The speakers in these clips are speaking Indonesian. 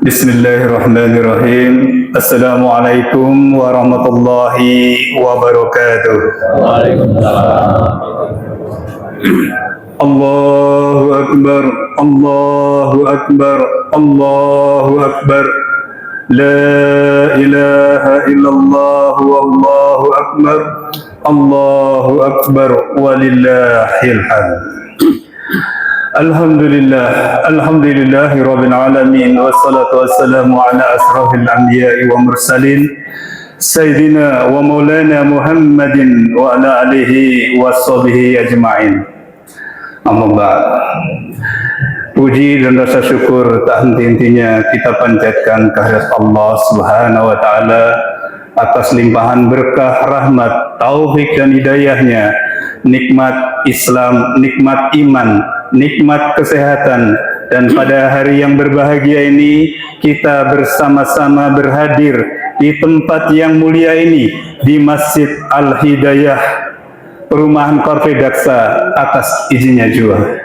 Bismillahirrahmanirrahim. Assalamualaikum warahmatullahi wabarakatuh. Waalaikumsalam. Allahu Akbar, Allahu Akbar, Allahu Akbar. La ilaha illallah wallahu akbar. Allahu Akbar walillahil hamd. Alhamdulillah, alhamdulillahi rabbil alamin, wassalatu wassalamu ala asrafil anbiya'i wa mursalin sayyidina wa maulana Muhammadin wa ala alihi wa sahbihi ajma'in. Amma ba'd. Puji dan rasa syukur tak henti-hentinya kita panjatkan kehadirat Allah Subhanahu wa taala atas limpahan berkah, rahmat, taufik dan hidayahnya, nikmat Islam, nikmat iman, nikmat kesehatan, dan pada hari yang berbahagia ini kita bersama-sama berhadir di tempat yang mulia ini, di Masjid Al-Hidayah, Perumahan Korpe Daksa, atas izinnya juga.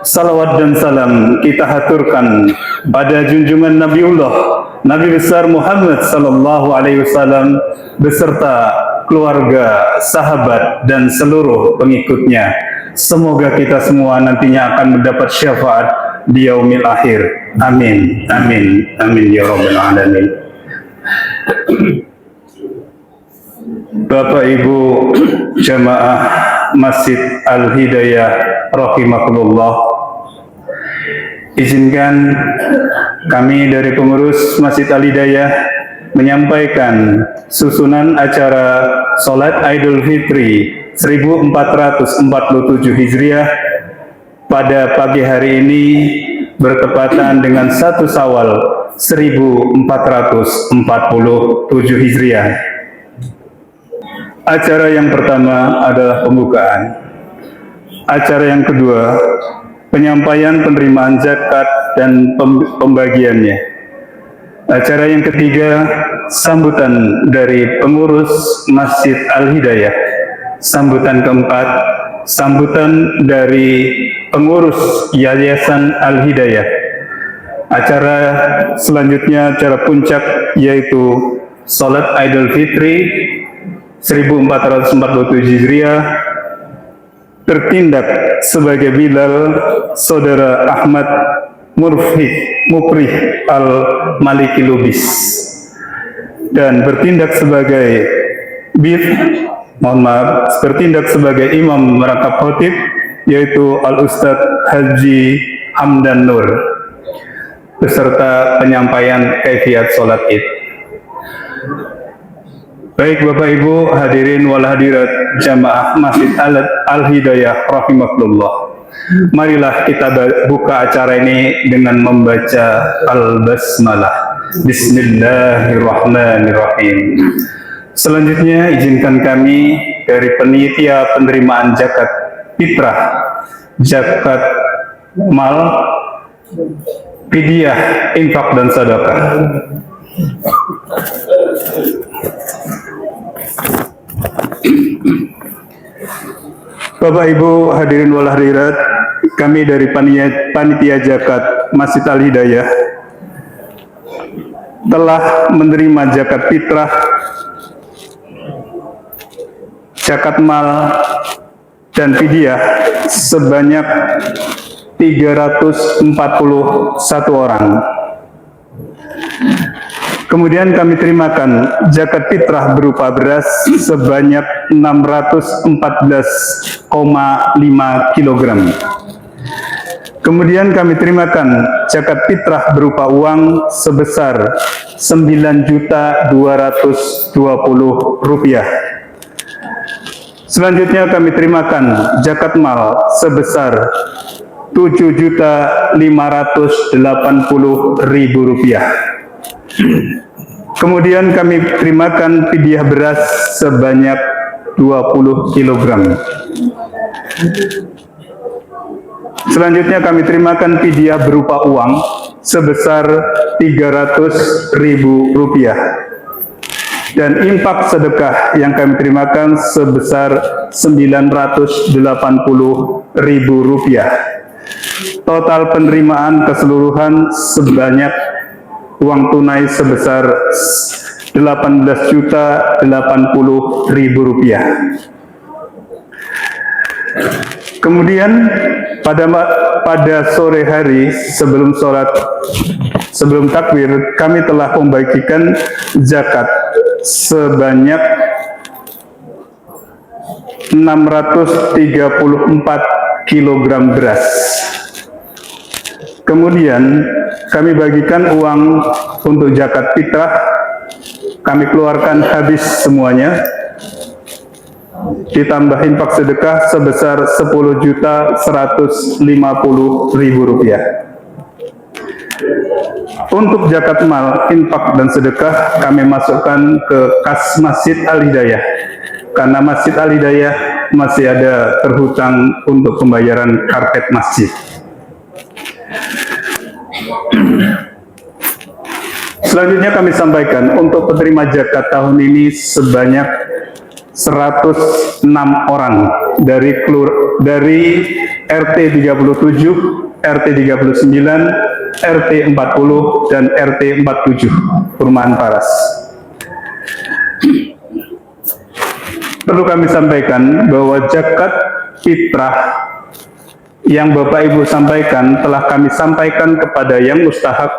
Salawat dan salam kita haturkan pada junjungan Nabiullah, Nabi besar Muhammad sallallahu alaihi wasallam beserta keluarga, sahabat dan seluruh pengikutnya. Semoga kita semua nantinya akan mendapat syafaat di yaumil akhir. Amin, amin, amin ya rabbal alamin. Bapak Ibu jamaah Masjid Al-Hidayah rahimakumullah, izinkan kami dari pengurus Masjid Al-Hidayah menyampaikan susunan acara Salat Idul Fitri 1447 Hijriah pada pagi hari ini bertepatan dengan 1 Syawal 1447 Hijriah. Acara yang pertama adalah pembukaan. Acara yang kedua, penyampaian penerimaan zakat dan pembagiannya. Acara yang ketiga, sambutan dari pengurus Masjid Al-Hidayah. Sambutan keempat, sambutan dari pengurus Yayasan Al-Hidayah. Acara selanjutnya, acara puncak, yaitu Salat Idul Fitri 1447 Hijriah, tertindak sebagai Bilal Saudara Ahmad Muprih Al-Maliki Lubis, dan bertindak sebagai bertindak sebagai Imam Merangkap Khotib, yaitu Al-Ustadz Haji Hamdan Nur, beserta penyampaian kaifiat sholat Id. Baik Bapak Ibu hadirin wal hadirat jamaah Masjid Al-Hidayah rahimakumullah. Marilah kita buka acara ini dengan membaca Al-Basmalah. Bismillahirrahmanirrahim. Selanjutnya izinkan kami dari panitia penerimaan zakat fitrah, zakat mal, fidyah, infak dan sedekah. Bapak Ibu hadirin wal hadirat, kami dari panitia zakat Masjid Al-Hidayah telah menerima zakat fitrah, zakat mal dan fidyah sebanyak 341 orang. Kemudian kami terimakan zakat fitrah berupa beras sebanyak 614,5 kg. Kemudian kami terimakan zakat fitrah berupa uang sebesar 9.220 rupiah. Selanjutnya kami terimakan zakat mal sebesar 7.580.000 rupiah. Kemudian kami terimakan fidyah beras sebanyak 20 kg. Selanjutnya kami terimakan fidyah berupa uang sebesar 300.000 rupiah. Dan infak sedekah yang kami terimakan sebesar 980.000 rupiah. Total penerimaan keseluruhan sebanyak uang tunai sebesar 18.080.000 rupiah. Kemudian pada sore hari sebelum takbir, kami telah membagikan zakat sebanyak 634 kg beras. Kemudian kami bagikan uang untuk zakat fitrah, kami keluarkan habis semuanya, ditambah infak sedekah sebesar 10.150.000 rupiah. Untuk zakat mal, infak dan sedekah kami masukkan ke kas Masjid Al-Hidayah, karena Masjid Al-Hidayah masih ada terhutang untuk pembayaran karpet masjid. Selanjutnya kami sampaikan untuk penerima zakat tahun ini sebanyak 106 orang dari RT 37, RT 39, RT 40 dan RT 47 Perumahan Paras. Perlu kami sampaikan bahwa zakat fitrah yang Bapak Ibu sampaikan telah kami sampaikan kepada yang mustahak,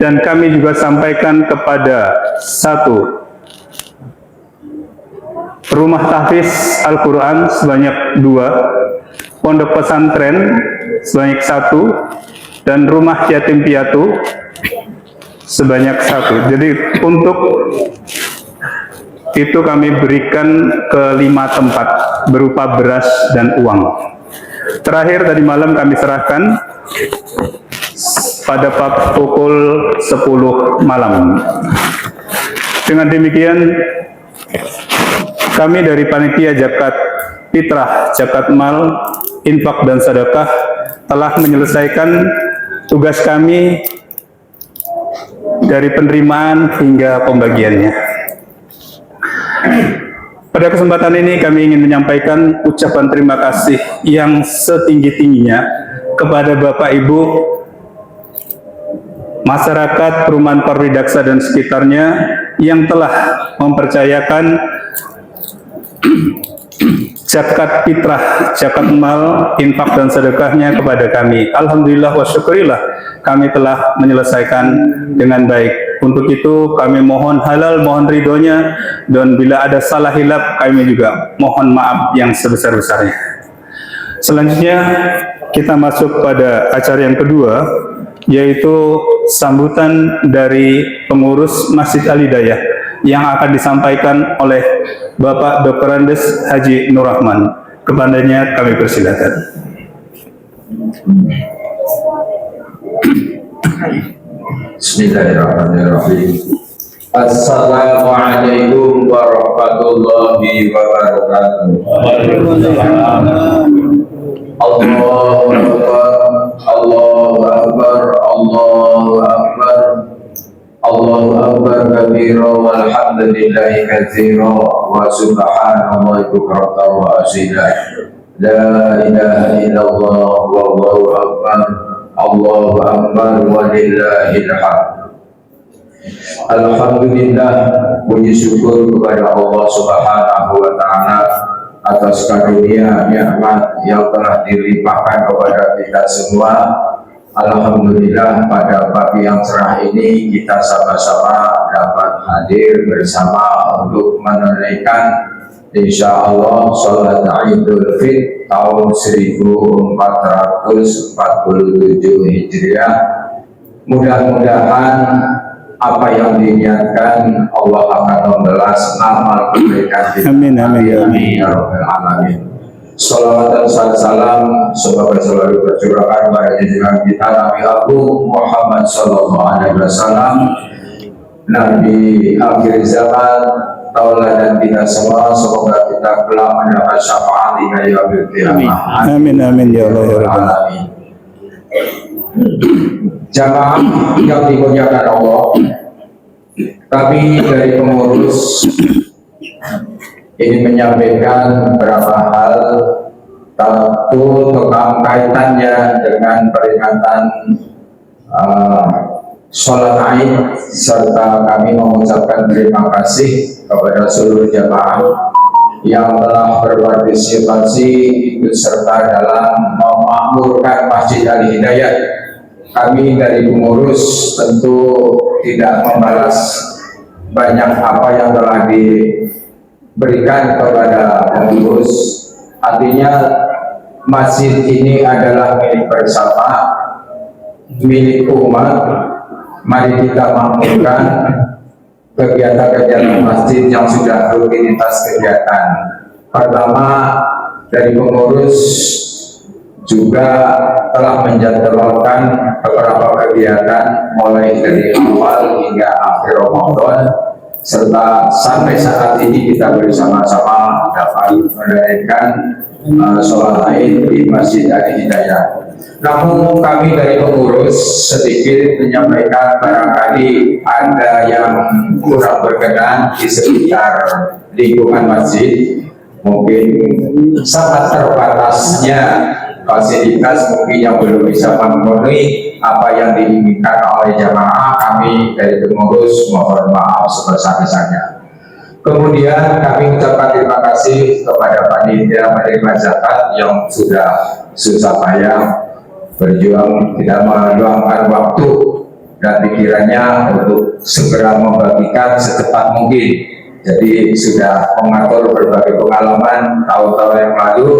dan kami juga sampaikan kepada 1 rumah tahfiz Al-Quran sebanyak 2, pondok pesantren sebanyak 1, dan rumah yatim piatu sebanyak 1. Jadi untuk itu kami berikan ke 5 tempat berupa beras dan uang. Terakhir tadi malam kami serahkan pada pukul 10 malam. Dengan demikian kami dari panitia zakat fitrah, zakat mal, infak dan sedekah telah menyelesaikan tugas kami dari penerimaan hingga pembagiannya. Pada kesempatan ini kami ingin menyampaikan ucapan terima kasih yang setinggi-tingginya kepada Bapak Ibu masyarakat Perumahan Parwi Daksa dan sekitarnya yang telah mempercayakan zakat fitrah, zakat mal, infak dan sedekahnya kepada kami. Alhamdulillah wa syukurillah, kami telah menyelesaikan dengan baik. Untuk itu kami mohon halal, mohon ridhonya, dan bila ada salah hilaf kami juga mohon maaf yang sebesar-besarnya. Selanjutnya kita masuk pada acara yang kedua, yaitu sambutan dari pengurus Masjid Al-Hidayah yang akan disampaikan oleh Bapak Dr. Andes Haji Nur Rahman. Kepadanya kami persilakan. Bismillahirrahmanirrahim. Assalamualaikum warahmatullahi wabarakatuh. Allahu Akbar, Allahu Akbar, Allahu Akbar, Allahu Akbar kabira walhamdulillahi katsira wa subhanallahi bukratan wa asila. La ilaha illallah wallahu akbar, Allahu akbar walillahil hamd. Alhamdulillah, puji syukur kepada Allah Subhanahu wa taala atas karunia nikmat yang telah dilimpahkan kepada kita semua. Alhamdulillah, pada pagi yang cerah ini kita sama-sama dapat hadir bersama untuk menunaikan insyaallah salat Idul Fitri tahun 1447 Hijriah. Mudah-mudahan apa yang diniatkan Allah akan membalas amal kebaikan kita. Amin, amin, amin. Ya Rabbal Alamin. Salawat dan salam semoga selalu tercurahkan pada junjungan kita Nabi Agung Muhammad Sallallahu Alaihi Wasallam, Nabi akhir zaman, tauladan kita semua. Semoga kita kelak mendapat syafaat hingga yaumil qiyamah. Amin, amin ya Allah ya Rabbal Alamin. Jamaah yang dimuliakan Allah, kami dari pengurus ini menyampaikan beberapa hal, satu tentang kaitannya dengan peringatan sholat Aid serta kami mengucapkan terima kasih kepada seluruh jamaah yang telah berpartisipasi ikut serta dalam memakmurkan Masjid Al Hidayah. Kami dari pengurus tentu tidak membalas banyak apa yang telah diberikan kepada pengurus. Artinya masjid ini adalah milik bersama, milik umat. Mari kita makmurkan kegiatan-kegiatan masjid yang sudah rutinitas kegiatan. Pertama, dari pengurus juga telah menjadwalkan beberapa kegiatan mulai dari awal hingga akhir Ramadan, serta sampai saat ini kita bersama-sama dapat merayakan sholat Aid di Masjid Al Hidayah. Namun kami dari pengurus sedikit menyampaikan barangkali ada yang kurang berkenan di sekitar lingkungan masjid, mungkin sangat terbatasnya fasilitas mungkin yang belum bisa memenuhi apa yang diinginkan oleh jamaah. Kami dari pengurus mohon maaf sebesar-besarnya. Kemudian kami ucapkan terima kasih kepada panitia menerima zakat yang sudah susah payah berjuang, tidak meluangkan waktu dan pikirannya untuk segera membagikan secepat mungkin. Jadi sudah mengatur berbagai pengalaman tahun-tahun yang lalu.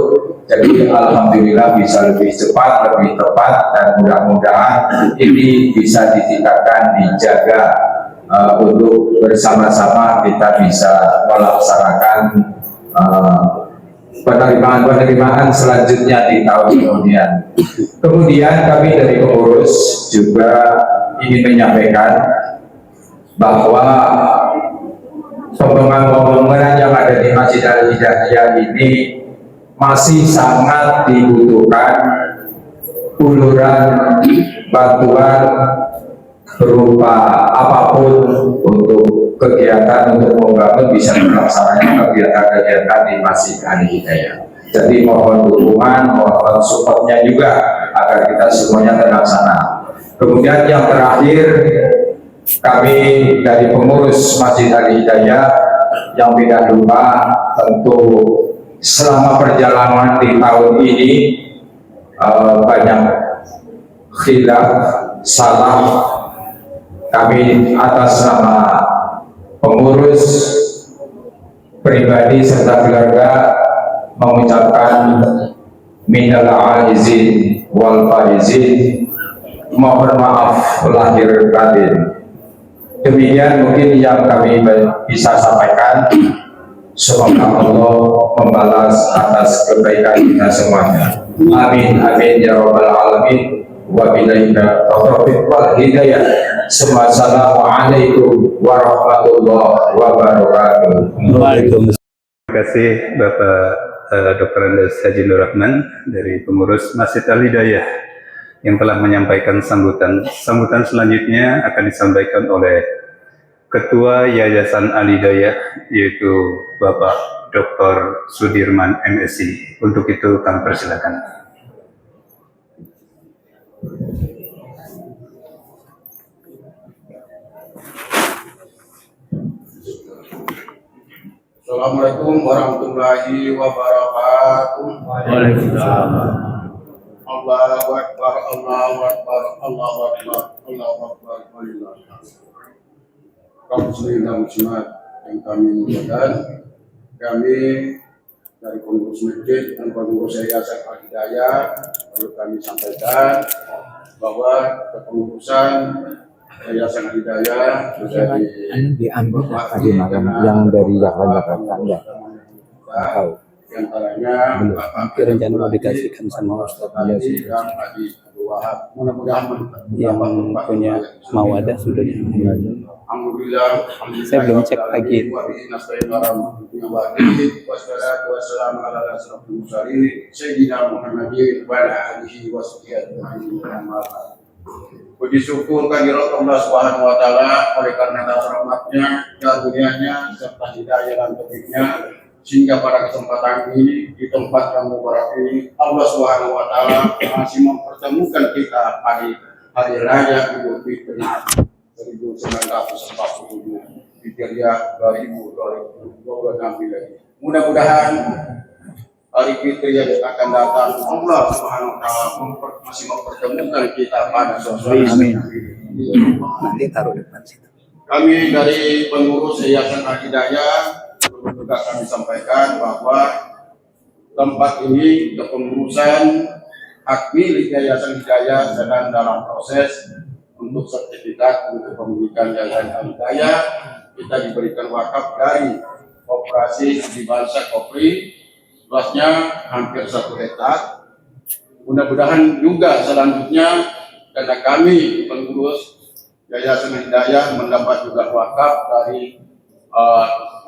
Jadi alhamdulillah bisa lebih cepat, lebih tepat, dan mudah-mudahan ini bisa ditingkatkan, dijaga untuk bersama-sama kita bisa melaksanakan penerimaan selanjutnya di tahun kemudian. Kemudian kami dari pengurus juga ingin menyampaikan bahwa pembangunan yang ada di Masjid Al Hidayah ini masih sangat dibutuhkan uluran bantuan berupa apapun untuk kegiatan untuk membangun bisa melaksanakan kegiatan-kegiatan di Masjid Al Hidayah. Jadi mohon dukungan, mohon supportnya juga agar kita semuanya terlaksana. Kemudian yang terakhir, kami dari pengurus Masjid Al Hidayah yang tidak lupa tentu selama perjalanan di tahun ini banyak khilaf, salah. Kami atas nama pengurus pribadi serta keluarga mengucapkan minal aizin wal faizin, mohon maaf lahir batin. Demikian mungkin yang kami bisa sampaikan. Semoga Allah membalas atas kebaikan kita semuanya. Amin amin ya rabbal alamin. Wabillahi taufiq wal hidayah. Assalamualaikum warahmatullahi wabarakatuh. Terima kasih Bapak Dr. Andes Haji Nur Rahman dari pengurus Masjid Al Hidayah yang telah menyampaikan sambutan. Sambutan selanjutnya akan disampaikan oleh Ketua Yayasan Al Hidayah, yaitu Bapak Dr. Sudirman MSI. Untuk itu kami persilakan. Assalamualaikum warahmatullahi wabarakatuh. Waalaikumsalam. Allahu Akbar, Allahu Akbar, Allahu Akbar, Allahu Akbar, kaum muslimin dan muslimat yang kami muliakan, kami dari pengurus masjid dan pengurus Yayasan Al Hidayah perlu kami sampaikan bahwa kepengurusan Yayasan Al Hidayah sudah diambil tadi malam yang dari Jakarta ya. Tahu. Di antaranya Nanti rencana mau dikasihkan sama Ustaz mudah-mudahan yang punya mawadah sudah. Alhamdulillah. Saya belum cek lagi. Wassalamu ala asyrafil mursalin sayyidina Muhammadin wa ala alihi washabbihi ajma'in. Puji syukur kehadirat Allah Subhanahu wa taala oleh karena rahmatnya, karunia-Nya serta hidayah dan taufiknya, sehingga pada kesempatan ini di tempat yang mubarak ini Allah Subhanahu wa taala masih mempertemukan kita Hari Raya Idul Fitri 1947 Hijriah 2022 lagi. Mudah-mudahan hari Fitri yang akan datang Allah Subhanahu wa taala masih mempertemukan kita pada suatu hari. Amin. Nanti taruh depan situ. Kami dari pengurus Yayasan Al-Hidayah juga kami sampaikan bahwa tempat ini kepengurusan hak milik Yayasan Hidayah sedang dalam proses untuk sertifikat untuk pemilikan Yayasan Al-Hidayah. Kita diberikan wakaf dari Koperasi Budi Bangsa Kopri, luasnya hampir 1 hektar. Mudah-mudahan juga selanjutnya karena kami pengurus Yayasan Hidayah mendapat juga wakaf dari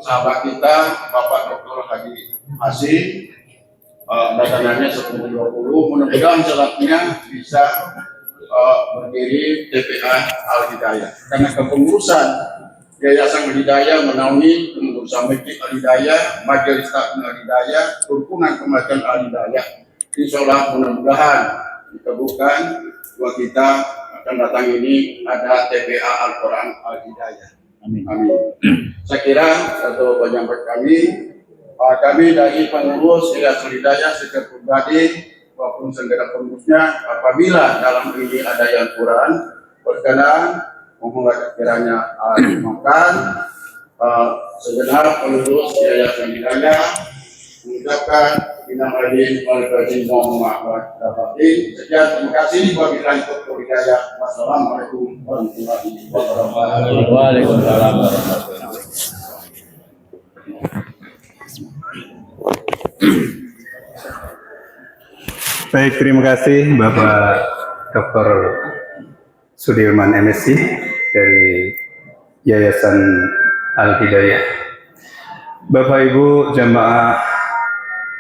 sahabat kita Bapak Dr. Haji Hasim, datangannya 10-20. Mudah-mudahan selanjutnya bisa berdiri TPA Al-Hidayah. Karena kepengurusan Yayasan Al-Hidayah menaungi pengurusan Masjid Al-Hidayah, Majelis Taklim Al-Hidayah, Rukunan Kemajuan Al-Hidayah. Insyaallah mudah-mudahan dikabulkan bahwa kita akan datang ini ada TPA Al-Quran Al-Hidayah. Amin. Amin. Saya kira satu penyampaian kami dari pengurus Yayasan Hidayah secara pribadi maupun segenap pengurusnya, apabila dalam ini ada yang kurang berkenan mohon kiranya makan segenap pengurus Yayasan Hidayah mengucapkan inna lillahi wa inna ilaihi raji'un. Sekian, terima kasih. Wabillahi taufiq wal hidayah. Wassalamualaikum warahmatullahi wabarakatuh. Waalaikumsalam. Baik, terima kasih Bapak Dr. Sudirman MSc dari Yayasan Al-Hidayah. Bapak Ibu jamaah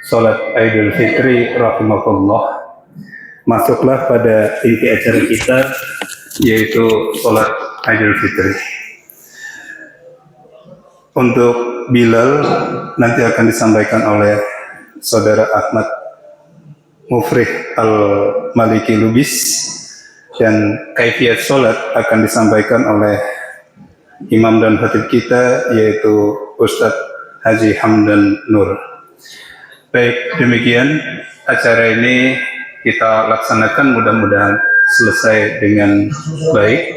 Salat Idul Fitri rahimakumullah, masuklah pada inti acara kita, yaitu Salat Idul Fitri. Untuk Bilal nanti akan disampaikan oleh Saudara Ahmad Mufrih Al-Maliki Lubis, dan kaifiat salat akan disampaikan oleh imam dan khatib kita, yaitu Ustadz Haji Hamdan Nur. Baik, demikian acara ini kita laksanakan, mudah-mudahan selesai dengan baik.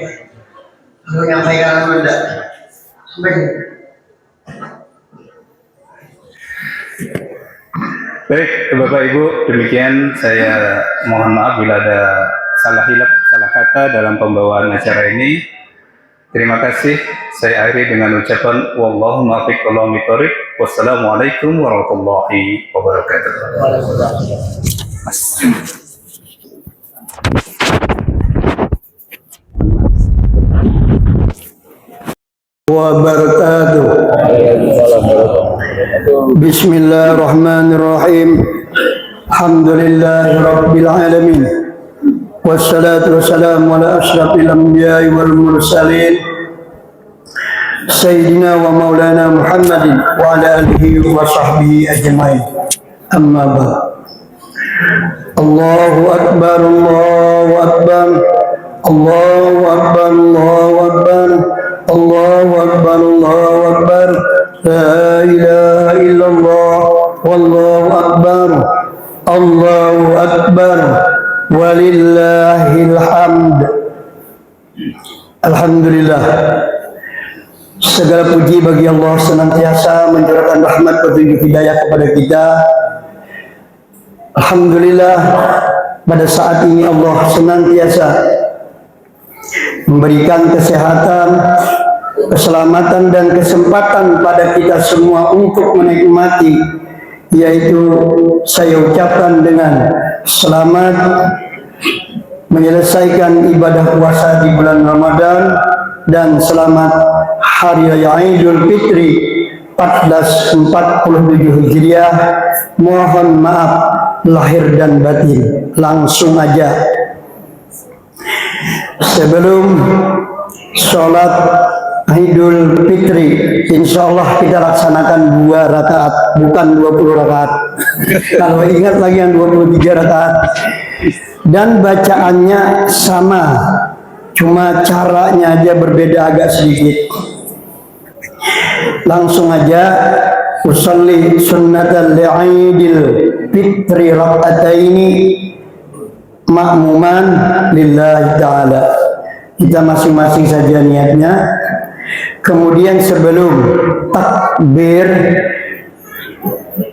Baik, Bapak Ibu, demikian saya mohon maaf bila ada salah hilap, salah kata dalam pembawaan acara ini. Terima kasih. Saya akhiri dengan ucapan wallahu muwaffiq wallahu muwaffiq. Wassalamualaikum warahmatullahi wabarakatuh. Wabarakatuh. Bismillahirrahmanirrahim. Alhamdulillahi rabbil alamin. Wassalatu wassalamu ala asyrafil anbiya'i wal mursalin Sayyidina wa maulana Muhammadin wa ala alihi wa sahbihi ajma'in. Amma ba'd. Allahu akbar, Allahu akbar, Allahu akbar, Allahu akbar, Allahu akbar, Allahu akbar. La ilaha illallah, wallahu akbar, Allahu akbar, walillahil hamd. Alhamdulillah, segala puji bagi Allah senantiasa mencurahkan rahmat petunjuk hidayah kepada kita. Alhamdulillah, pada saat ini Allah senantiasa memberikan kesehatan, keselamatan dan kesempatan pada kita semua untuk menikmati, yaitu saya ucapkan dengan selamat menyelesaikan ibadah puasa di bulan Ramadan dan selamat Hari Raya Idul Fitri 1447 Hijriah. Mohon maaf lahir dan batin. Langsung aja, sebelum sholat Idul Fitri, insya Allah kita laksanakan 2 rakaat, bukan 20 rakaat. Kalau ingat lagi yang 23 rakaat. dan bacaannya sama, cuma caranya aja berbeda agak sedikit. Langsung aja, usolli sunnatan li'idil fitri rak'ataini ma'muman lillahi ta'ala. Kita masing-masing saja niatnya. Kemudian sebelum takbir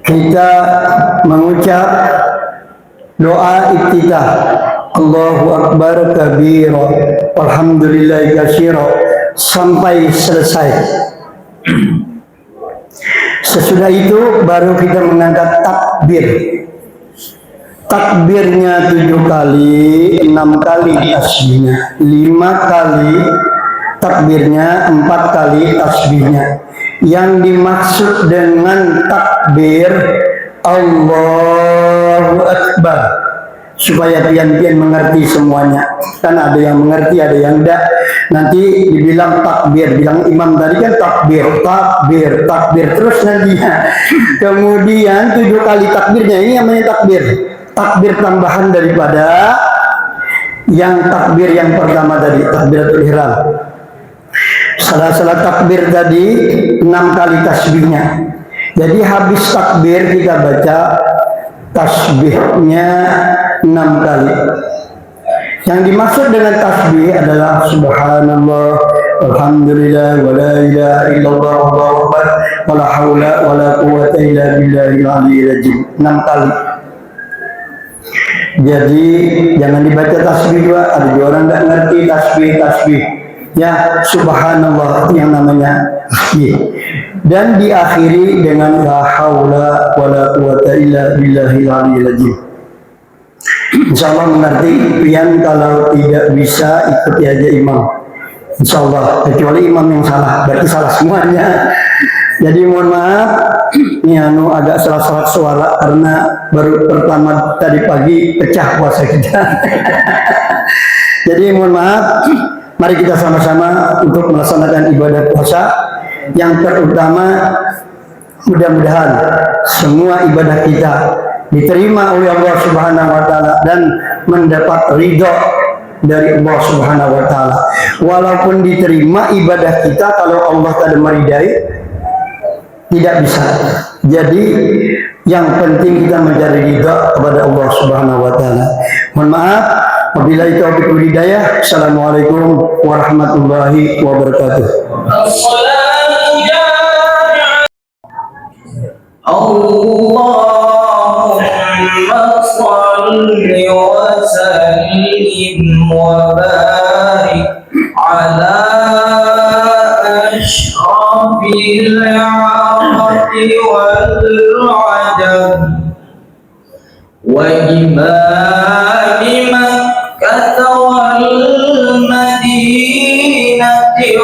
kita mengucap doa iftitah, Allahu Akbar kabira walhamdulillahi katsira sampai selesai. Sesudah itu baru kita mengangkat takbir. Takbirnya 7 kali, 6 kali tasbihnya, 5 kali takbirnya, 4 kali tasbihnya. Yang dimaksud dengan takbir Allahu Akbar, supaya pian-pian mengerti semuanya. Kan ada yang mengerti, ada yang enggak. Nanti dibilang takbir, bilang imam tadi kan takbir, takbir, takbir terus nantinya. Kemudian 7 kali takbirnya, ini namanya takbir. Takbir tambahan daripada yang takbir yang pertama tadi, takbiratul ihram. Salah-salah takbir tadi 6 kali tasbihnya. Jadi habis takbir kita baca tasbihnya 6 kali. Yang dimaksud dengan tasbih adalah subhanallah, alhamdulillah, wa la ilaha illallah, wallahu akbar, wa la haula wa la quwwata illa billahil aliyyil azim. 6 kali. Jadi jangan dibaca tasbih juga. Ada juga orang nggak ngerti tasbih. Ya, subhanallah itu yang namanya tasbih. Dan diakhiri dengan la haula wa la quwwata illa billahil aliyyil azim. Insyaallah mengerti. Pian kalau tidak bisa ikuti aja imam. Insyaallah, kecuali imam yang salah, berarti salah semuanya. Jadi mohon maaf, ini agak salah-salah suara karena baru pertama tadi pagi pecah puasa kita. Jadi mohon maaf, mari kita sama-sama untuk melaksanakan ibadah puasa. Yang terutama, mudah-mudahan semua ibadah kita diterima oleh Allah Subhanahu wa taala dan mendapat ridho dari Allah Subhanahu wa taala. Walaupun diterima ibadah kita, kalau Allah tidak meridai, tidak bisa. Jadi yang penting kita mencari ridha kepada Allah Subhanahu wa taala. Mohon maaf, wabillahi taufiq wal hidayah. Assalamualaikum warahmatullahi wabarakatuh. Allahumma shalli wa sallim wa barik ala ashrafil والعجب وإمام مكة والمدينة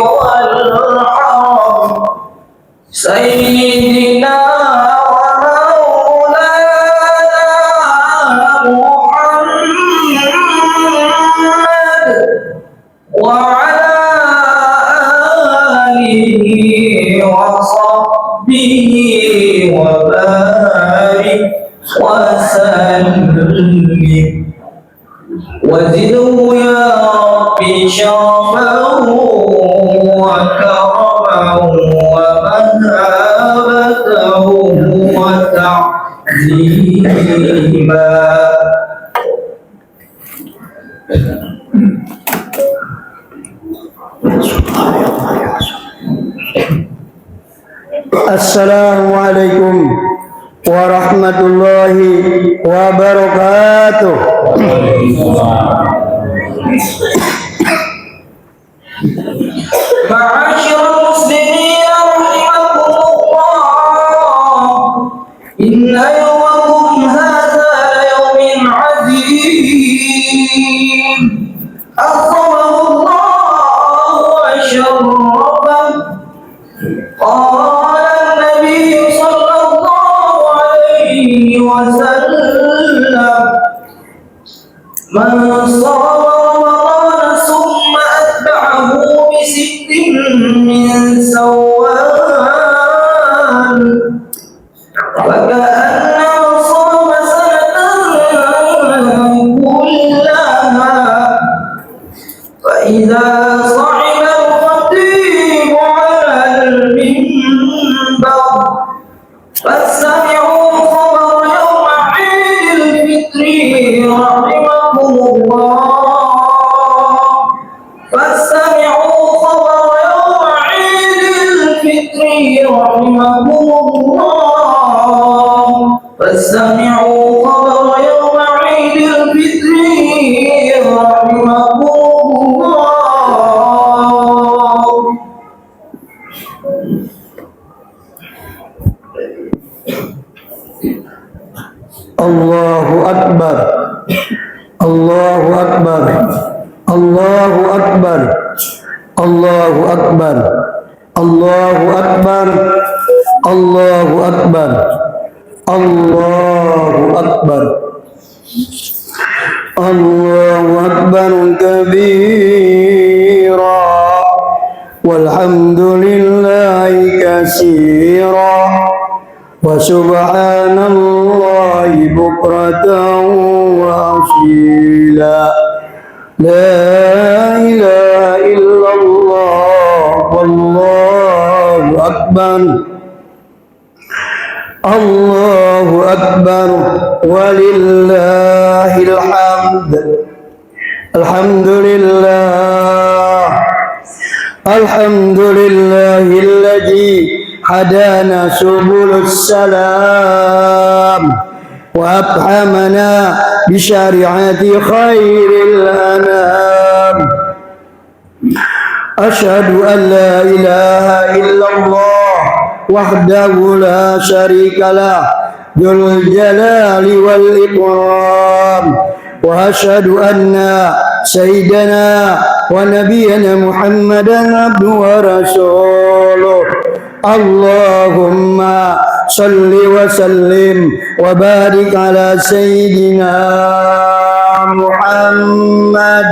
والحرم سيدنا ومولانا محمد وعلى آله وصحبه وبارك وسلم وزده يا ربي شرفه وكرمه ومهابته وتعظيما. Assalamualaikum warahmatullahi wabarakatuh. Ma'asyiral muslimin rahimakumullah, inna yawmakum hadza yawmin 'azim akramahu Allah wa syarrafahu. قال النبي صلى الله عليه وسلم من صام رمضان ثم أتبعه بست من شوال فكأنما صام سنة كلها فاستمعوا خبر يوم عيد الفطر رحمكم الله. Allahu Akbar, Allahu Akbar, Allahu Akbar, Allahu Akbar, Allahu Akbar, Allahu Akbar, Allahu Akbar, Allahu Akbar kabira, walhamdulillahi katsira, wa subhanallahi bukratan wa asila, la ilaha illallah, wallahu akbar, Allahu akbar, walillahil hamd. Alhamdulillah, alhamdulillahilladzi hadana subulus salam wa afhamana bi syari'ati khairil anam. Asyhadu an la ilaha illallah wahdahu la syarikalah dzul jalali wal ikram, wa asyhadu anna sayyidana wa nabiyyana Muhammadan abduhu wa rasuluh. Allahumma salli wa sallim wa barik ala sayyidina Muhammad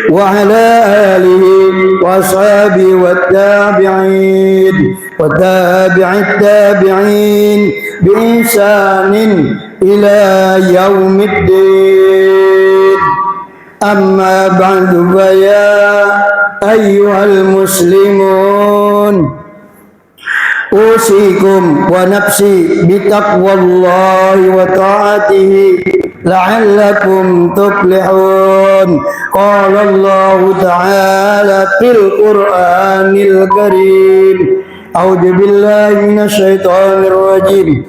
wa ala alihi wa ashabihi wa tabi'in wa tabi'it tabi'in bi ihsanin ila yaumiddin. Amma ba'du, fa ya ayyuhal muslimun, usikum wa nafsi bitaqwallahi wa ta'atihi la'allakum tuflihun. Qala Allah ta'ala fil Qur'anil Karim, a'udzu billahi minasy syaithanir rajim.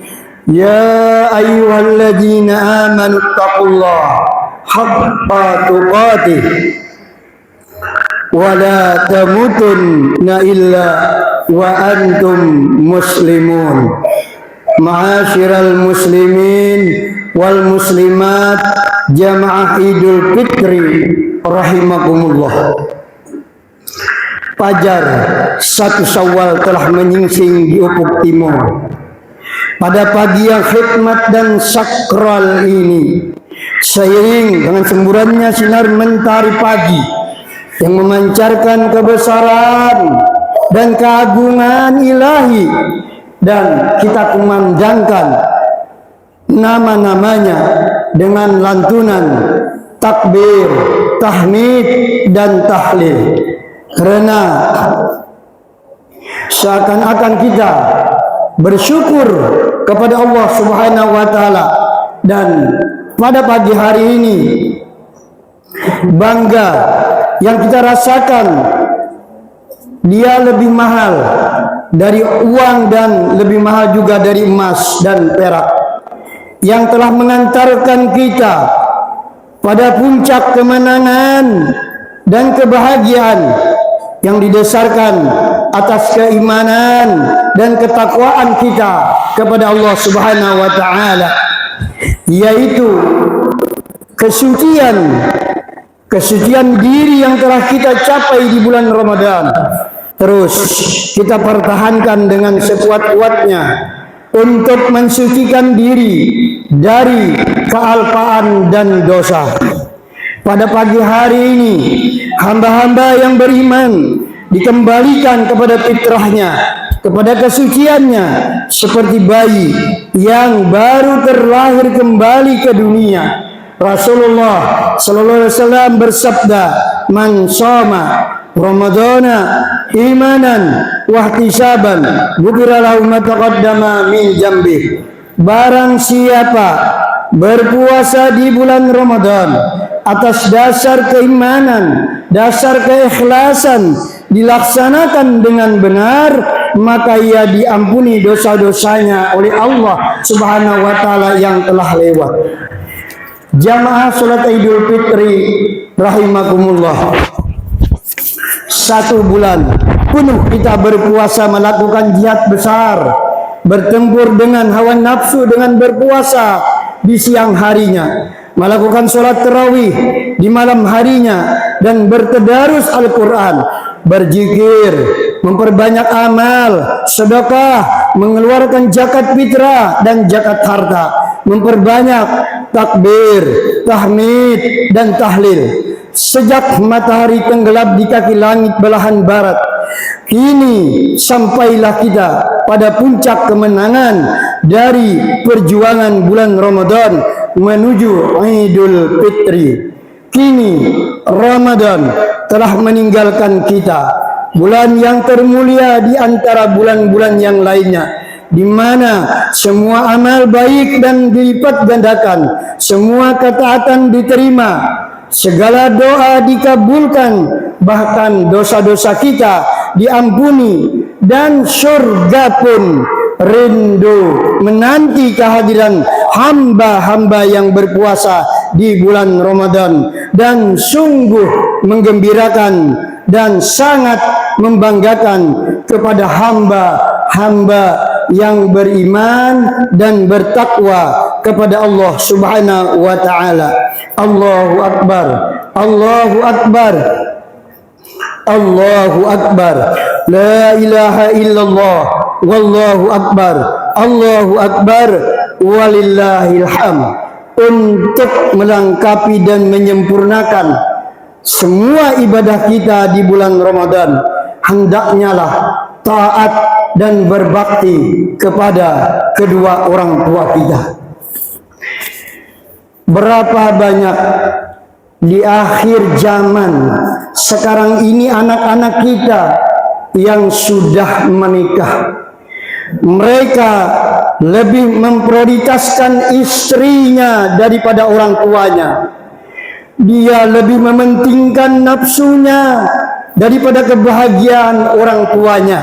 Ya ayyuhalladzina amanu taqullaha haqqa tuqatih wa la tamutunna illa wa antum muslimun. Ma'asyiral muslimin wal muslimat jamaah Idul Fitri rahimakumullah. Fajar 1 Syawal telah menyingsing di ufuk timur. Pada pagi yang hikmat dan sakral ini, seiring dengan semburannya sinar mentari pagi yang memancarkan kebesaran dan keagungan ilahi, dan kita kumandangkan nama-namanya dengan lantunan takbir, tahmid dan tahlil, karena seakan-akan kita bersyukur kepada Allah Subhanahu wa taala. Dan pada pagi hari ini bangga yang kita rasakan, dia lebih mahal dari uang dan lebih mahal juga dari emas dan perak, yang telah mengantarkan kita pada puncak kemenangan dan kebahagiaan yang didasarkan atas keimanan dan ketakwaan kita kepada Allah Subhanahu wa taala, yaitu kesucian diri yang telah kita capai di bulan Ramadan. Terus kita pertahankan dengan sekuat-kuatnya untuk mensucikan diri dari kealpaan dan dosa. Pada pagi hari ini, hamba-hamba yang beriman dikembalikan kepada fitrahnya, kepada kesuciannya, seperti bayi yang baru terlahir kembali ke dunia. Rasulullah sallallahu alaihi wasallam bersabda, "Man shoma Ramadana imanan wa ihtisaban, ghufira lahu ma taqaddama min dzambi." Barang siapa berpuasa di bulan Ramadan atas dasar keimanan, dasar keikhlasan, dilaksanakan dengan benar, maka ia diampuni dosa-dosanya oleh Allah Subhanahu wa taala yang telah lewat. Jamaah salat Idul Fitri rahimakumullah. 1 bulan penuh kita berpuasa, melakukan jihad besar, bertempur dengan hawa nafsu dengan berpuasa di siang harinya, melakukan sholat tarawih di malam harinya, dan bertadarus Al-Quran, berzikir, memperbanyak amal, sedekah, mengeluarkan zakat fitrah dan zakat harta, memperbanyak takbir, tahmid dan tahlil. Sejak matahari tenggelam di kaki langit belahan barat, kini sampailah kita pada puncak kemenangan dari perjuangan bulan Ramadan menuju Idul Fitri. Kini Ramadan telah meninggalkan kita, bulan yang termulia di antara bulan-bulan yang lainnya, di mana semua amal baik dan dilipat gandakan, semua ketaatan diterima, segala doa dikabulkan, bahkan dosa-dosa kita diampuni, dan surga pun rindu menanti kehadiran hamba-hamba yang berpuasa di bulan Ramadan, dan sungguh menggembirakan dan sangat membanggakan kepada hamba-hamba yang beriman dan bertakwa kepada Allah Subhanahu wa taala. Allahu akbar, Allahu akbar, Allahu akbar, la ilaha illallah, wallahu akbar, Allahu akbar, walillahil hamd. Untuk melengkapi dan menyempurnakan semua ibadah kita di bulan Ramadan, hendaknya lah taat dan berbakti kepada kedua orang tua kita. Berapa banyak di akhir zaman sekarang ini anak-anak kita yang sudah menikah, mereka lebih memprioritaskan istrinya daripada orang tuanya. Dia lebih mementingkan nafsunya daripada kebahagiaan orang tuanya.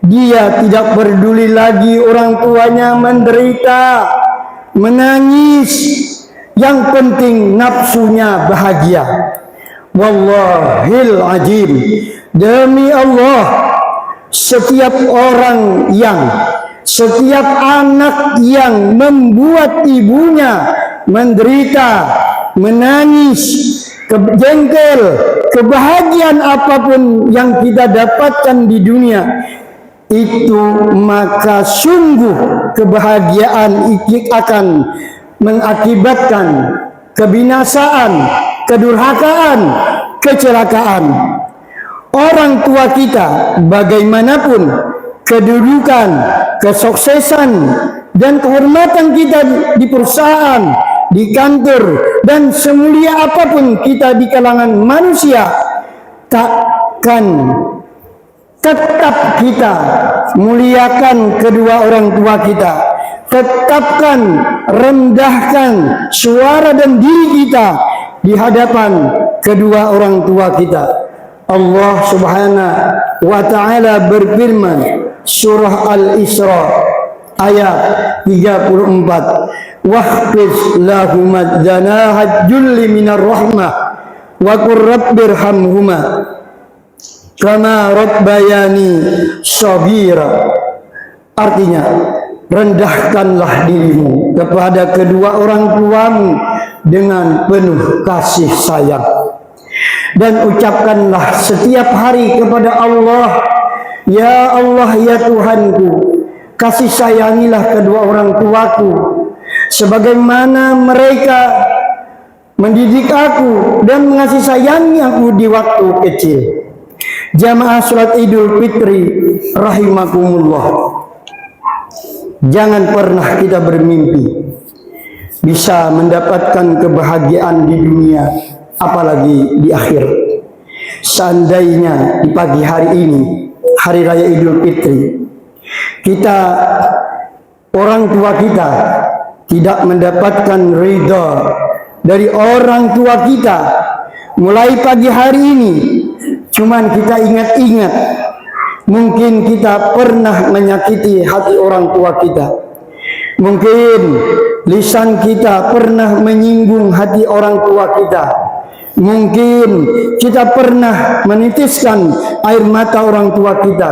Dia tidak peduli lagi orang tuanya menderita, menangis. Yang penting nafsunya bahagia. Wallahil azim, demi Allah, setiap anak yang membuat ibunya menderita, menangis, jengkel, kebahagiaan apapun yang kita dapatkan di dunia itu, maka sungguh kebahagiaan itu akan mengakibatkan kebinasaan, kedurhakaan, kecelakaan. Orang tua kita bagaimanapun kedudukan, kesuksesan dan kehormatan kita di perusahaan, di kantor, dan semulia apapun kita di kalangan manusia, takkan tetap kita muliakan kedua orang tua kita, tetapkan, rendahkan suara dan diri kita di hadapan kedua orang tua kita. Allah Subhanahu wa ta'ala berfirman, surah Al-Isra ayat 34, wahfiz lahumad janahat julli minar rahmah wa qur rabbirhamhuma kama rabbayani shaghira. Artinya, rendahkanlah dirimu kepada kedua orang tuamu dengan penuh kasih sayang, dan ucapkanlah setiap hari kepada Allah, ya Allah, ya Tuhanku, kasih sayangilah kedua orang tuaku sebagaimana mereka mendidik aku dan mengasih sayangi aku di waktu kecil. Jamaah salat Idul Fitri rahimakumullah, jangan pernah kita bermimpi bisa mendapatkan kebahagiaan di dunia, apalagi di akhir. Seandainya di pagi hari ini, hari raya Idul Fitri, kita, orang tua kita, tidak mendapatkan ridha dari orang tua kita, mulai pagi hari ini cuman kita ingat-ingat Mungkin kita pernah menyakiti hati orang tua kita. Mungkin lisan kita pernah menyinggung hati orang tua kita. Mungkin kita pernah menitiskan air mata orang tua kita.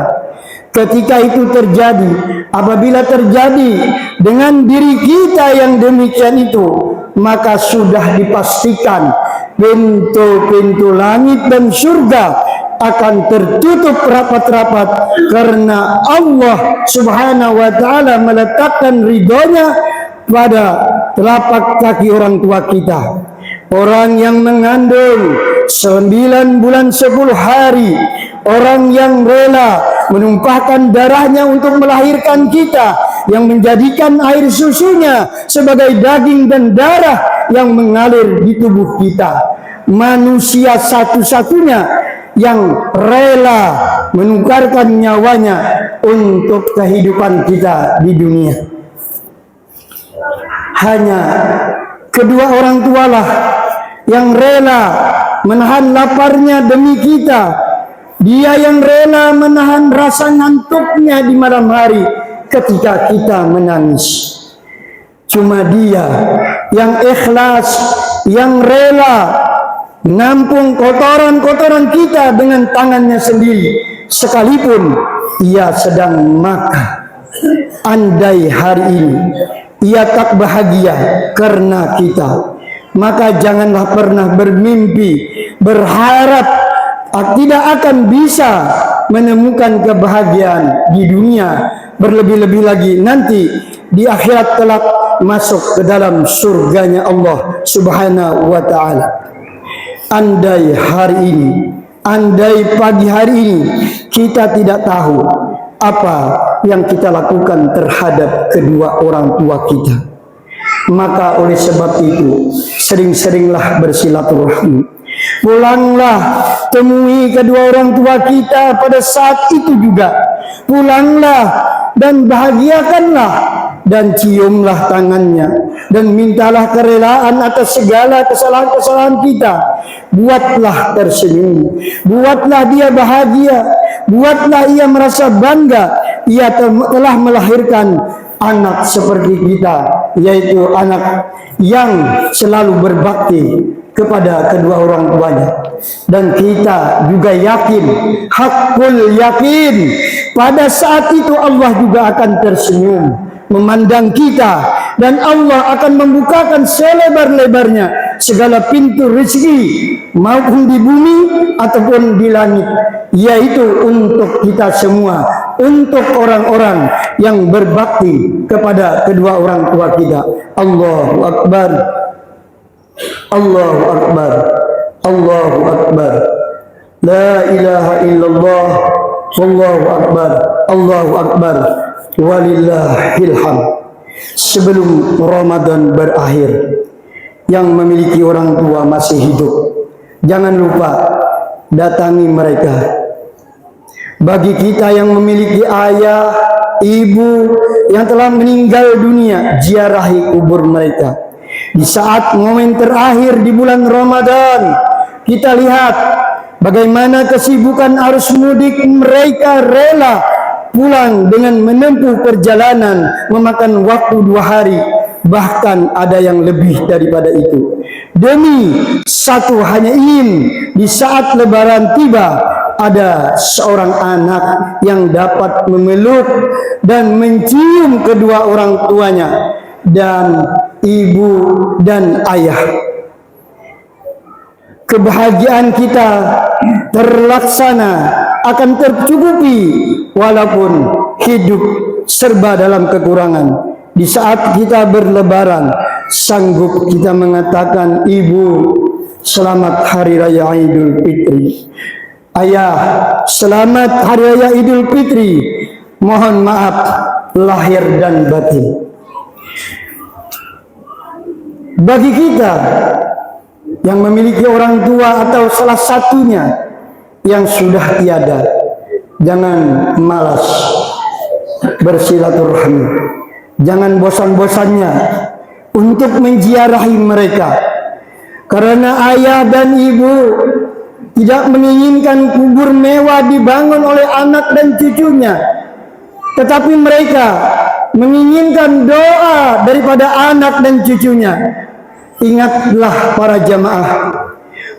Ketika itu terjadi, apabila terjadi dengan diri kita yang demikian itu, maka sudah dipastikan pintu-pintu langit dan surga akan tertutup rapat-rapat, karena Allah Subhanahu wa ta'ala meletakkan ridhonya pada telapak kaki orang tua kita. Orang yang mengandung 9 bulan 10 hari, orang yang rela menumpahkan darahnya untuk melahirkan kita, yang menjadikan air susunya sebagai daging dan darah yang mengalir di tubuh kita. Manusia satu-satunya yang rela menukarkan nyawanya untuk kehidupan kita di dunia. Hanya kedua orang tualah yang rela menahan laparnya demi kita. Dia yang rela menahan rasa ngantuknya di malam hari ketika kita menangis. Cuma dia yang ikhlas, yang rela menampung kotoran-kotoran kita dengan tangannya sendiri, sekalipun ia sedang makan. Andai hari ini ia tak bahagia karena kita, maka janganlah pernah bermimpi, berharap tidak akan bisa menemukan kebahagiaan di dunia, berlebih-lebih lagi nanti di akhirat kelak masuk ke dalam surganya Allah Subhanahu wa ta'ala. Andai hari ini, andai pagi hari ini kita tidak tahu apa yang kita lakukan terhadap kedua orang tua kita, maka oleh sebab itu sering-seringlah bersilaturahmi. Pulanglah temui kedua orang tua kita pada saat itu juga. Pulanglah dan bahagiakanlah dan ciumlah tangannya dan mintalah kerelaan atas segala kesalahan-kesalahan kita. Buatlah tersenyum, buatlah dia bahagia, buatlah ia merasa bangga ia telah melahirkan anak seperti kita, yaitu anak yang selalu berbakti kepada kedua orang tuanya. Dan kita juga yakin, hakul yakin, pada saat itu Allah juga akan tersenyum memandang kita, dan Allah akan membukakan selebar-lebarnya segala pintu rezeki, maupun di bumi ataupun di langit, yaitu untuk kita semua, untuk orang-orang yang berbakti kepada kedua orang tua kita. Allahu Akbar, Allahu Akbar, Allahu Akbar, la ilaha illallah, Allahu Akbar, Allahu Akbar, walillahil hamd. Sebelum Ramadan berakhir, yang memiliki orang tua masih hidup, jangan lupa datangi mereka. Bagi kita yang memiliki ayah, ibu yang telah meninggal dunia, ziarahi kubur mereka. Di saat momen terakhir di bulan Ramadan, kita lihat bagaimana kesibukan arus mudik, mereka rela pulang dengan menempuh perjalanan memakan waktu 2 hari, bahkan ada yang lebih daripada itu, demi satu hanya ingin di saat lebaran tiba ada seorang anak yang dapat memeluk dan mencium kedua orang tuanya dan ibu dan ayah. Kebahagiaan kita terlaksana, akan tercukupi walaupun hidup serba dalam kekurangan. Di saat kita berlebaran, sanggup kita mengatakan, ibu, selamat Hari Raya Idul Fitri. Ayah, selamat Hari Raya Idul Fitri. Mohon maaf lahir dan batin. Bagi kita yang memiliki orang tua atau salah satunya yang sudah tiada, jangan malas bersilaturahmi, jangan bosan-bosannya untuk menziarahi mereka, karena ayah dan ibu tidak menginginkan kubur mewah dibangun oleh anak dan cucunya, tetapi mereka menginginkan doa daripada anak dan cucunya. Ingatlah para jamaah,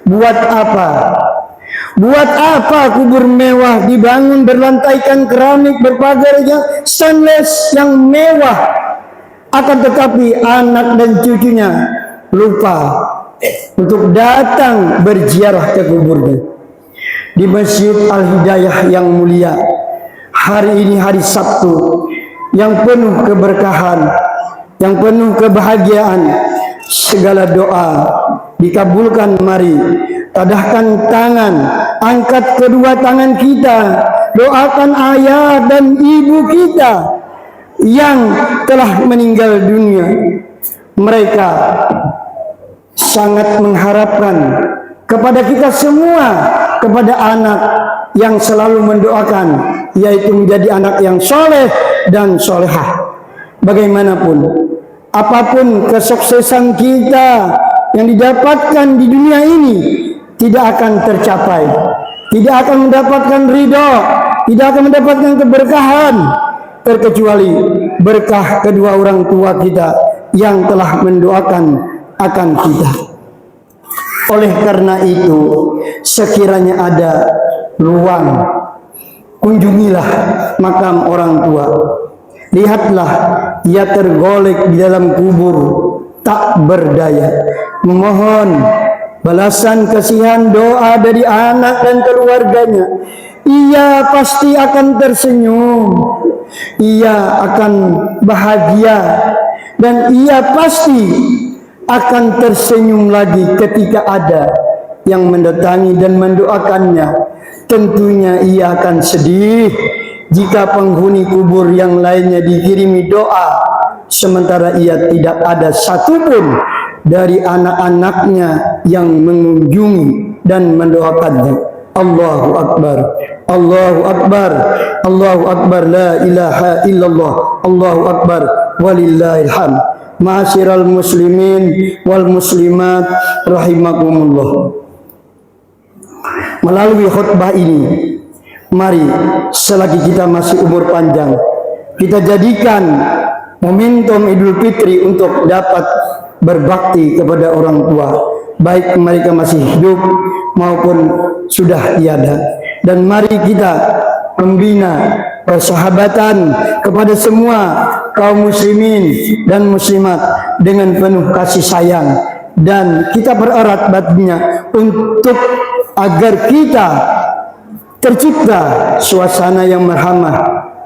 buat apa? Buat apa kubur mewah dibangun berlantaikan keramik berpagar yang stainless yang mewah, akan tetapi anak dan cucunya lupa untuk datang berziarah ke kuburnya. Di Masjid Al-Hidayah yang mulia, hari ini hari Sabtu yang penuh keberkahan, yang penuh kebahagiaan, segala doa dikabulkan. Mari tadahkan tangan, angkat kedua tangan kita, doakan ayah dan ibu kita yang telah meninggal dunia. Mereka sangat mengharapkan kepada kita semua, kepada anak yang selalu mendoakan, yaitu menjadi anak yang soleh dan solehah. Bagaimanapun, apapun kesuksesan kita yang didapatkan di dunia ini tidak akan tercapai, tidak akan mendapatkan ridho, tidak akan mendapatkan keberkahan, terkecuali berkah kedua orang tua kita yang telah mendoakan akan kita. Oleh karena itu, sekiranya ada ruang, kunjungilah makam orang tua. Lihatlah ia tergolek di dalam kubur, tak berdaya, memohon balasan kasihan doa dari anak dan keluarganya. Ia pasti akan tersenyum, ia akan bahagia, dan ia pasti akan tersenyum lagi ketika ada yang mendatangi dan mendoakannya. Tentunya ia akan sedih jika penghuni kubur yang lainnya dikirimi doa, sementara ia tidak ada satupun dari anak-anaknya yang mengunjungi dan mendoakannya. Allahu Akbar, Allahu Akbar, Allahu Akbar, la ilaha illallah, Allahu Akbar, walillahil hamd. Ma'asyiral muslimin wal muslimat rahimakumullah. Melalui khutbah ini, mari selagi kita masih umur panjang, kita jadikan momentum Idul Fitri untuk dapat berbakti kepada orang tua, baik mereka masih hidup maupun sudah tiada. Dan mari kita membina persahabatan kepada semua kaum muslimin dan muslimat dengan penuh kasih sayang, dan kita bererat batinnya untuk agar kita tercipta suasana yang merhamah,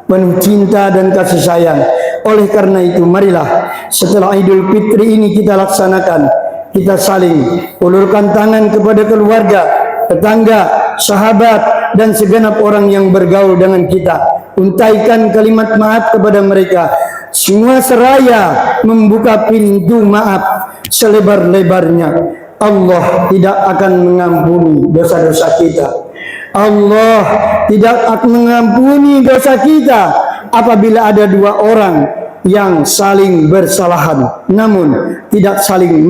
penuh cinta dan kasih sayang. Oleh karena itu, marilah setelah Idul Fitri ini kita laksanakan, kita saling ulurkan tangan kepada keluarga, tetangga, sahabat, dan segenap orang yang bergaul dengan kita. Untaikan kalimat maaf kepada mereka. Semua seraya membuka pintu maaf selebar-lebarnya. Allah tidak akan mengampuni dosa-dosa kita. Allah tidak akan mengampuni dosa kita apabila ada dua orang yang saling bersalahan namun tidak saling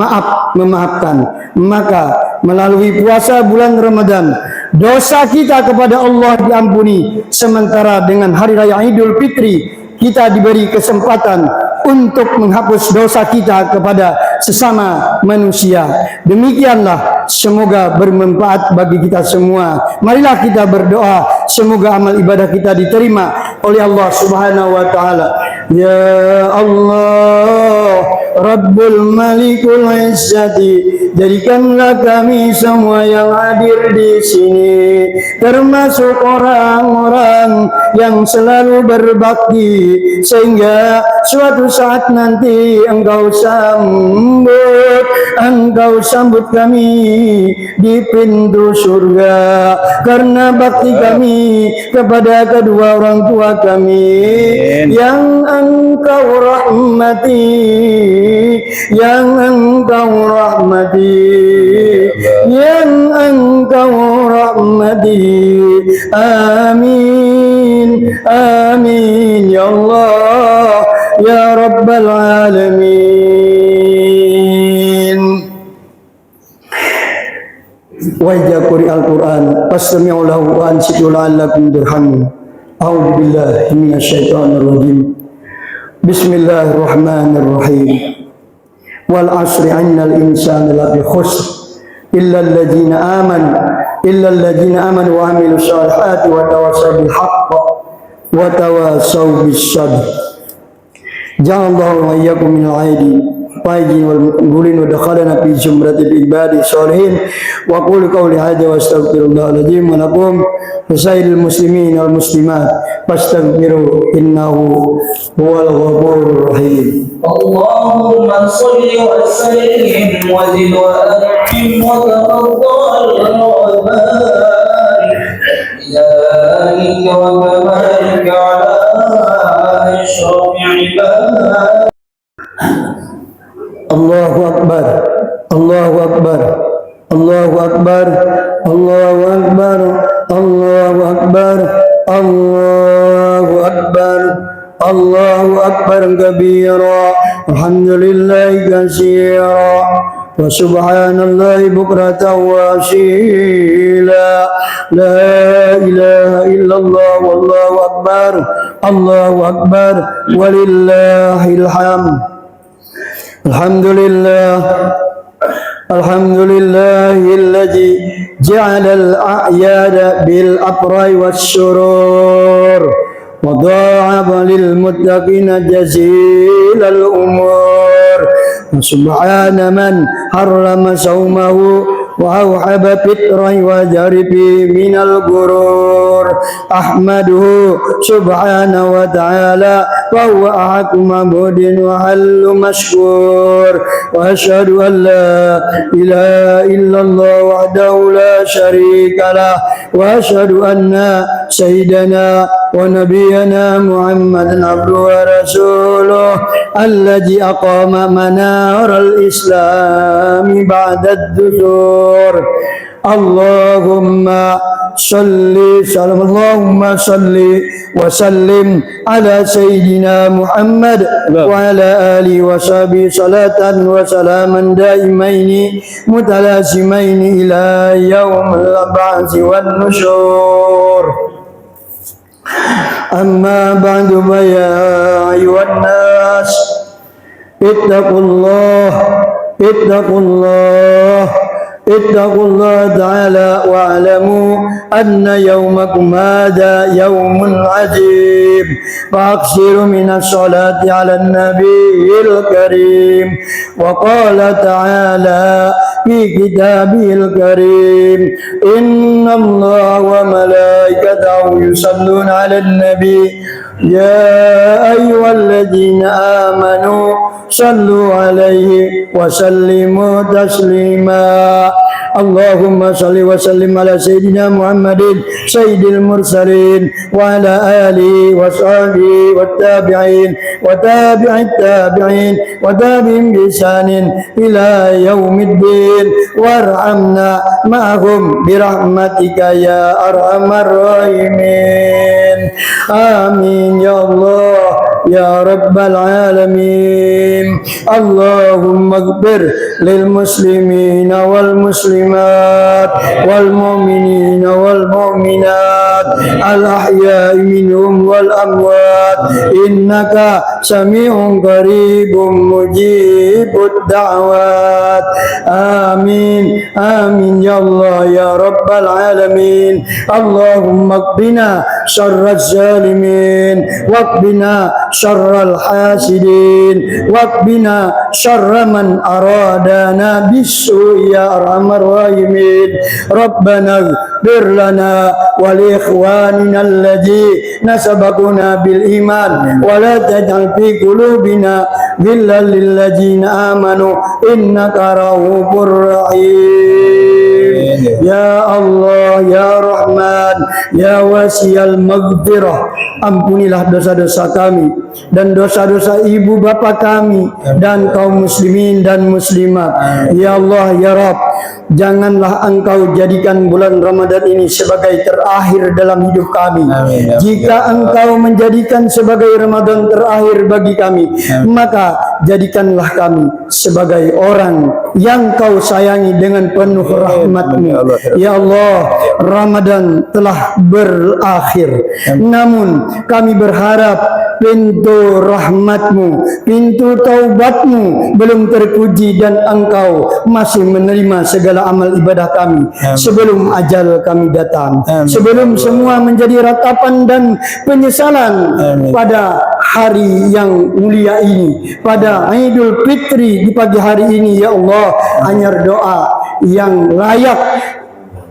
memaafkan. Maka melalui puasa bulan Ramadan, dosa kita kepada Allah diampuni, sementara dengan hari raya Idul Fitri kita diberi kesempatan untuk menghapus dosa kita kepada sesama manusia. Demikianlah, semoga bermanfaat bagi kita semua. Marilah kita berdoa, semoga amal ibadah kita diterima oleh Allah Subhanahu wa taala. Ya Allah, Rabbul Malikul Izzati, jadikanlah kami semua yang hadir di sini termasuk orang-orang yang selalu berbakti, sehingga suatu saat nanti engkau sambut kami di pintu surga karena bakti kami kepada kedua orang tua kami yang engkau rahmati, yang engkau rahmati, yang engkau rahmati. Amin, amin ya Allah ya Rabbal Alamin. wa idza quri'al Qur'an fastami'u lahu wa ansitu la'allakum turhamun. A'udzu billahi minasyaitonir rajim. Bismillahirrahmanirrahim. Wal 'asri 'innal insana lafi khusr illa alladziina amanu wa 'amilus shalihati wa tawassaw bil haqq wa tawassaw bis sabr. Ja'alallahu wa iyyakum minal 'aidin Faizin wal muqbilin wa dakhalana fi zumratil ibadi sholihin wa qul qawli hadza wa astaghfirullahal azim wa lakum wasairil muslimin wal muslimat fastaghfiru innahu huwal ghafurur rahim. Allahumma shalli wa sallim wa zid wa an'im wa tafaddal wa barik bijalika wa kamalika ala asyrafil ibad. Allahu Akbar, Allahu Akbar, Allahu Akbar, Allahu Akbar, Allahu Akbar, Allahu Akbar, Allahu Akbar kabira, alhamdulillahi katsira, wa subhanallahi bukratan wa asila, la ilaha illallah wallahu akbar, Allahu Akbar, walillahil hamd. Alhamdulillahilladzi ja'alal a'yada bil afrahi wasyurur wa dha'aba lil muttaqina jazilal umur. Subhana man harrama sawmahu wa awhaba fitran wa jaribi minal gurur. Ahmaduhu subhanahu wa ta'ala wa huwa ahaqu ma'budin wa hallu mashkur. Wa ashhadu an la ilaha illallah wahdahu la syarika lah wa ashhadu anna sayyidana wa nabiyyana Muhammadan abduhu wa rasuluh alladzi aqama manaral islami ba'da ad-dusur. Allahumma salli wa sallim ala sayyidina Muhammad wa ala alihi wa sahbihi salatan wa salaman daimaini mutalasimaini ila yaumil ba'tsi wan nusyur. Amma ba'du ya ayyuhan nas ittaqullah ta'ala wa'lamu anna yawmakum hadha yawmun ajib fa'aksiru minas salati ala nabiyil karim wa qala ta'ala fi kitabihil karim inna allaha wa malaikatahu yusalluna ala nabi ya ayyuhalladzina amanu sallu alaihi wa sallimu taslima. Allahumma salli wa sallim ala sayyidina Muhammadin sayyidil mursalin wa ala alihi wa sahbihi wa tabi'in wa tabi'it tabi'in wa tabi'in bi ihsanin ila yaumiddin warhamna ma'ahum bi rahmatika ya arhamar rahimin. Amin ya Allah ya rabbal alamin. Allahumma ighfir lil muslimina wal muslimat wal mu'minina wal mu'minat al ahya'i minhum wal amwat innaka sami'un qaribun mujibud da'wat. Amin amin ya Allah ya rabbal alamin. Allahumma qina syarraz zalimin waqbina syarral hasidin waqbina syarra man aradana bisu ya arhamar rahimin. Rabbana ighfir lana wa li ikhwanina alladhina sabaquna bil iman wa la taj'al fi qulubina ghillan lil ladzina amanu innaka rahufur rahim. Ya Allah ya Rahman ya wasi'al maghfirah, ampunilah dosa-dosa kami dan dosa-dosa ibu bapa kami dan kaum muslimin dan muslimat. Ya Allah ya Rabb, janganlah Engkau jadikan bulan Ramadan ini sebagai terakhir dalam hidup kami. Jika Engkau menjadikan sebagai Ramadan terakhir bagi kami, maka jadikanlah kami sebagai orang yang Kau sayangi dengan penuh rahmat-Mu. Ya Allah, Ramadan telah berakhir, namun kami berharap pintu rahmat-Mu, pintu taubat-Mu belum terpuji dan Engkau masih menerima segala amal ibadah kami sebelum ajal kami datang, sebelum semua menjadi ratapan dan penyesalan pada hari yang mulia ini, pada Idul Fitri di pagi hari ini. Ya Allah, hanya doa yang layak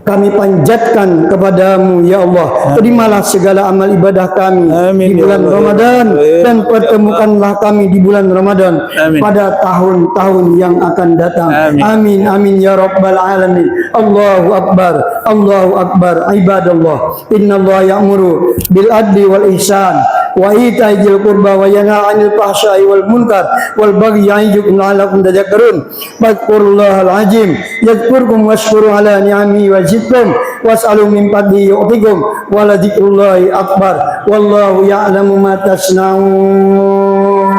kami panjatkan kepadamu. Ya Allah, terimalah segala amal ibadah kami di bulan Ramadan, dan pertemukanlah kami di bulan Ramadan pada tahun-tahun yang akan datang. Amin amin ya rabbal alamin. Allahu akbar, Allahu akbar. Ibadallah, innallaha ya'muru bil adli wal ihsan wa ita'i dzil qurba wa yanha 'anil fahsya'i wal munkar wal baghi ya'idukum la'allakum tadhakkarun. Fadhkurullahal azim yadhkurkum washkuru ala ni'amihi wa zidkum was'alu min fadlihi yu'tikum wa la dzikrullahi akbar wallahu ya'lamu ma tasna'un.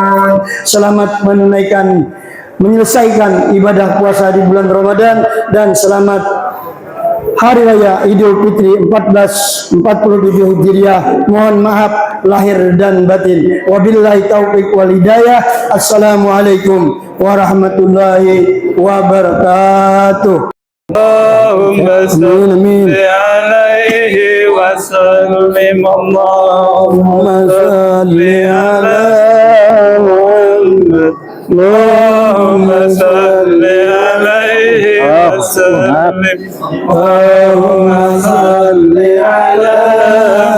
Selamat menyelesaikan ibadah puasa di bulan Ramadan, dan selamat Hari Raya Idul Fitri 1447 Hijriah. Mohon maaf lahir dan batin. Wabillahi taufiq wal hidayah. Assalamualaikum warahmatullahi wabarakatuh. Allahumma salli alaihi wa sallim. Allahumma salli ala Muhammad. Allahumma salli alaihi wa sallim. Allahumma salli ala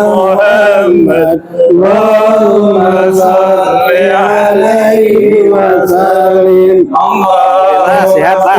Muhammad. Allahumma salli alaihi wa sallim. Alhamdulillah, sehat Pak.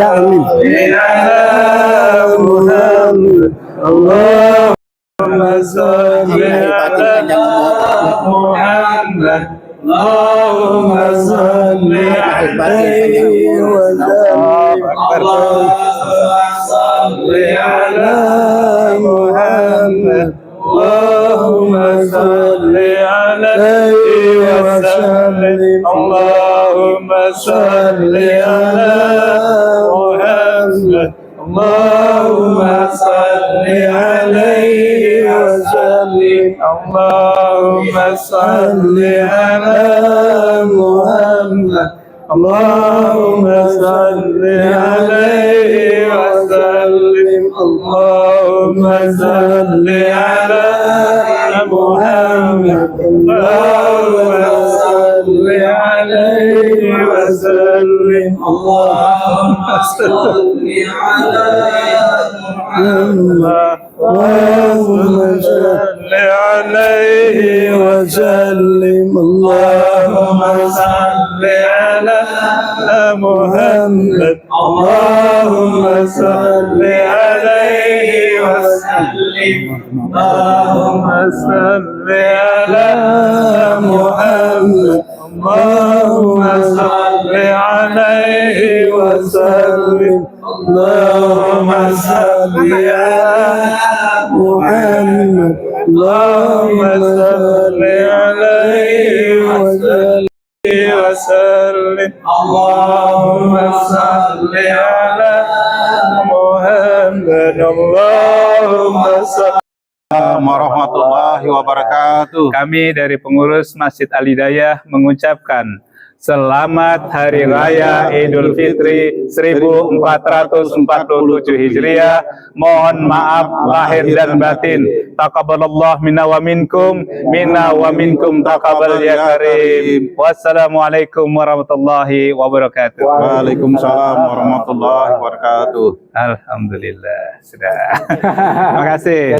Allahumma salli ala Muhammad. Allahumma salli alaihi wa sallim. Allahumma salli ala Muhammad. Allahumma salli alaihi wa sallim. Allahumma salli ala Muhammad. Allahumma salli alaihi wa sallim. Allahumma salli ala Muhammad. Allahumma salli alaihi wa sallim. Allahumma salli ala Muhammad. Allahumma salli alaihi wa sallim. Allahumma salli ala Muhammad. Allahumma salli alaihi wa sallim. Allahumma salli ala Muhammad. Allahumma salli alaihi wa sallim. Allahumma salli ala Muhammad. Allahumma salli alaihi wa sallim. Allahumma salli ala Muhammad. Allahumma salli alaihi wa sallim. Allahumma salli ala Muhammad. Allahumma salli. Assalamualaikum warahmatullahi wabarakatuh. Kami dari pengurus Masjid Al-Hidayah mengucapkan selamat Hari Raya Idul Fitri 1447 Hijriah. Mohon maaf lahir dan batin. Taqabbalallah minna wa minkum taqabbal ya karim. Wassalamualaikum warahmatullahi wabarakatuh. Waalaikumsalam warahmatullahi wabarakatuh. Alhamdulillah sudah. Terima kasih.